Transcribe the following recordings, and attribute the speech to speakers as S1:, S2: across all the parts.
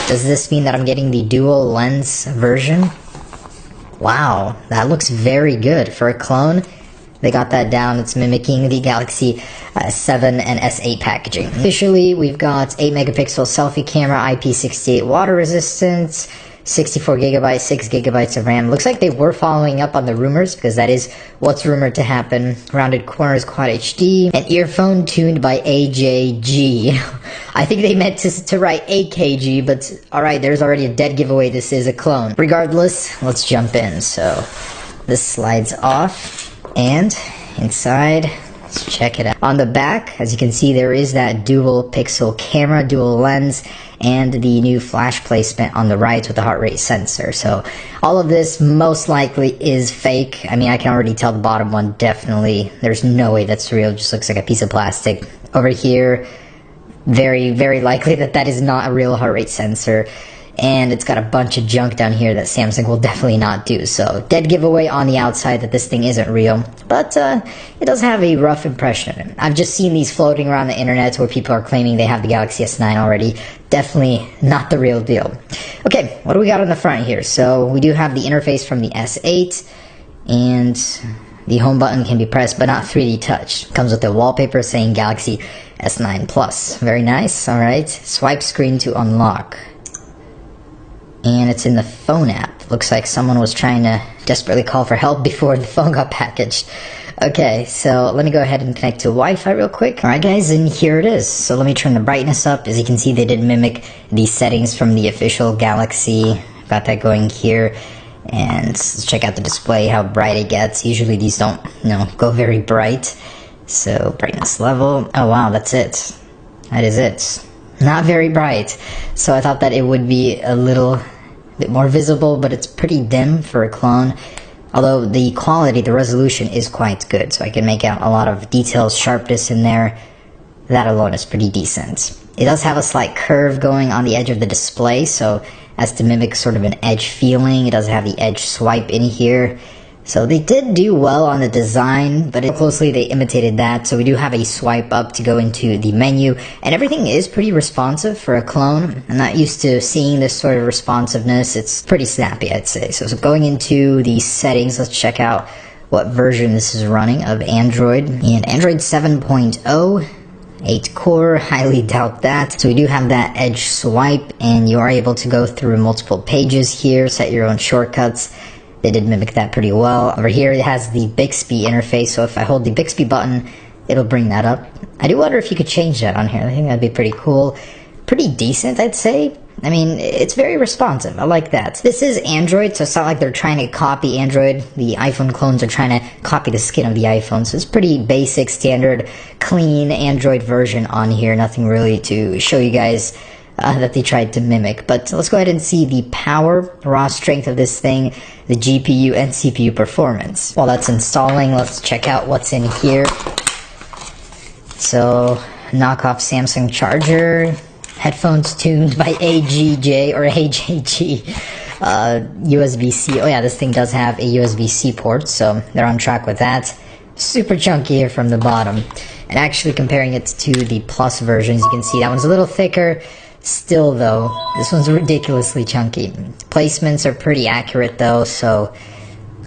S1: Does this mean that I'm getting the dual lens version? Wow, that looks very good for a clone. They got that down. It's mimicking the Galaxy S7 and S8 packaging. Officially, we've got 8 megapixel selfie camera, IP68 water resistance, 64 gigabytes, 6 gigabytes of RAM. Looks like they were following up on the rumors, because that is what's rumored to happen. Rounded corners, Quad HD, an earphone tuned by AJG. I think they meant to write AKG, but alright, there's already a dead giveaway. This is a clone. Regardless, let's jump in. So this slides off, and inside, let's check it out. On the back, as you can see, there is that dual pixel camera, dual lens, and the new flash placement on the right with the heart rate sensor. So all of this most likely is fake. I mean, I can already tell the bottom one definitely, there's no way that's real. It just looks like a piece of plastic. Over here, very, very likely that is not a real heart rate sensor. And it's got a bunch of junk down here that Samsung will definitely not do. So, dead giveaway on the outside that this thing isn't real. But it does have a rough impression of it. I've just seen these floating around the internet where people are claiming they have the Galaxy S9 already. Definitely not the real deal. Okay, what do we got on the front here? So, we do have the interface from the S8. And the home button can be pressed, but not 3D touch. Comes with a wallpaper saying Galaxy S9 Plus. Very nice, alright. Swipe screen to unlock. And it's in the phone app. Looks like someone was trying to desperately call for help before the phone got packaged. Okay, so let me go ahead and connect to Wi-Fi real quick. Alright guys, and here it is. So let me turn the brightness up. As you can see, they did mimic the settings from the official Galaxy. Got that going here. And let's check out the display, how bright it gets. Usually these don't, go very bright. So brightness level. Oh wow, that's it. That is it. Not very bright. So I thought that it would be a little bit more visible, but it's pretty dim for a clone. Although the quality, the resolution is quite good, so I can make out a lot of details, sharpness in there. That alone is pretty decent. It does have a slight curve going on the edge of the display, so as to mimic sort of an edge feeling. It does have the edge swipe in here. So they did do well on the design, but closely they imitated that. So we do have a swipe up to go into the menu, and everything is pretty responsive for a clone. I'm not used to seeing this sort of responsiveness. It's pretty snappy, I'd say. So going into the settings, let's check out what version this is running of Android. And Android 7.0, 8 core, highly doubt that. So we do have that edge swipe, and you are able to go through multiple pages here, set your own shortcuts. They did mimic that pretty well. Over here it has the Bixby interface, so if I hold the Bixby button, it'll bring that up. I do wonder if you could change that on here. I think that'd be pretty cool. Pretty decent, I'd say. I mean, it's very responsive. I like that. This is Android, so it's not like they're trying to copy Android. The iPhone clones are trying to copy the skin of the iPhone, so it's pretty basic, standard, clean Android version on here. Nothing really to show you guys that they tried to mimic. But let's go ahead and see the power, raw strength of this thing, the GPU and CPU performance. While that's installing, let's check out what's in here. So, knockoff Samsung charger, headphones tuned by AGJ or AJG, USB-C. Oh yeah, this thing does have a USB-C port, so they're on track with that. Super chunky here from the bottom. And actually comparing it to the Plus versions, you can see that one's a little thicker. Still though, this one's ridiculously chunky. Placements are pretty accurate though, so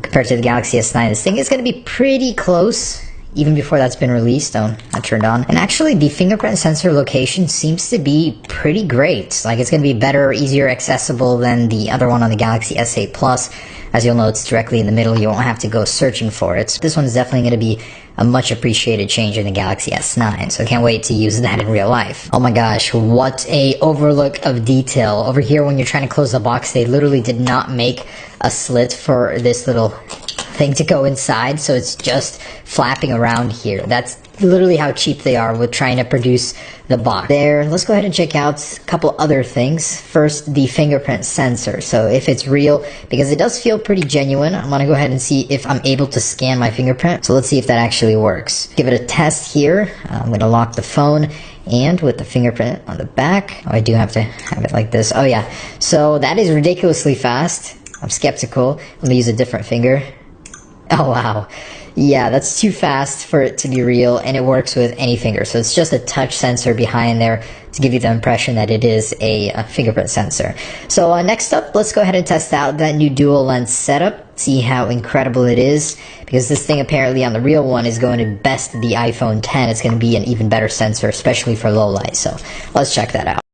S1: compared to the Galaxy S9, this thing is going to be pretty close, even before that's been released. Oh, not turned on. And actually, the fingerprint sensor location seems to be pretty great. Like, it's going to be better, easier accessible than the other one on the Galaxy S8 Plus. As you'll know, it's directly in the middle. You won't have to go searching for it. This one is definitely going to be a much appreciated change in the Galaxy S9, so I can't wait to use that in real life. Oh my gosh, what a overlook of detail. Over here, when you're trying to close the box, they literally did not make a slit for this little thing to go inside, so it's just flapping around here. That's literally how cheap they are with trying to produce the box. There, let's go ahead and check out a couple other things. First, the fingerprint sensor. So if it's real, because it does feel pretty genuine, I'm gonna go ahead and see if I'm able to scan my fingerprint. So let's see if that actually works. Give it a test here. I'm gonna lock the phone, and with the fingerprint on the back, oh, I do have to have it like this. Oh yeah, so that is ridiculously fast. I'm skeptical. Let me use a different finger. Oh wow. Yeah, that's too fast for it to be real, and it works with any finger. So it's just a touch sensor behind there to give you the impression that it is a fingerprint sensor. So next up, let's go ahead and test out that new dual lens setup, see how incredible it is, because this thing apparently on the real one is going to best the iPhone X. It's going to be an even better sensor, especially for low light. So let's check that out.